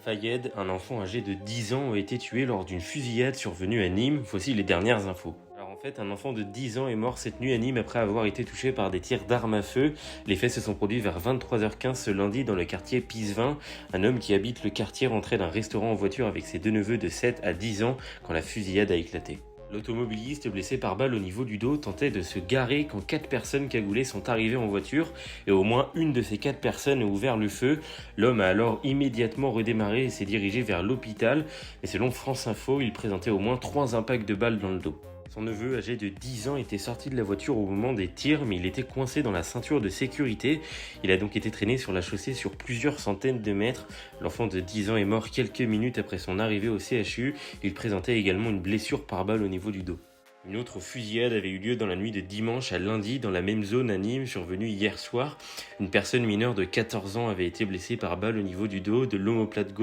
Fayed, un enfant âgé de 10 ans, a été tué lors d'une fusillade survenue à Nîmes. Voici les dernières infos. Alors en fait, un enfant de 10 ans est mort cette nuit à Nîmes après avoir été touché par des tirs d'armes à feu. Les faits se sont produits vers 23h15 ce lundi dans le quartier Pisevin. Un homme qui habite le quartier rentrait d'un restaurant en voiture avec ses deux neveux de 7 à 10 ans quand la fusillade a éclaté. L'automobiliste blessé par balle au niveau du dos tentait de se garer quand 4 personnes cagoulées sont arrivées en voiture et au moins une de ces 4 personnes a ouvert le feu. L'homme a alors immédiatement redémarré et s'est dirigé vers l'hôpital. Mais selon France Info, il présentait au moins 3 impacts de balles dans le dos. Son neveu, âgé de 10 ans, était sorti de la voiture au moment des tirs, mais il était coincé dans la ceinture de sécurité. Il a donc été traîné sur la chaussée sur plusieurs centaines de mètres. L'enfant de 10 ans est mort quelques minutes après son arrivée au CHU. Il présentait également une blessure par balle au niveau du dos. Une autre fusillade avait eu lieu dans la nuit de dimanche à lundi dans la même zone à Nîmes, survenue hier soir. Une personne mineure de 14 ans avait été blessée par balle au niveau du dos, de l'omoplate gauche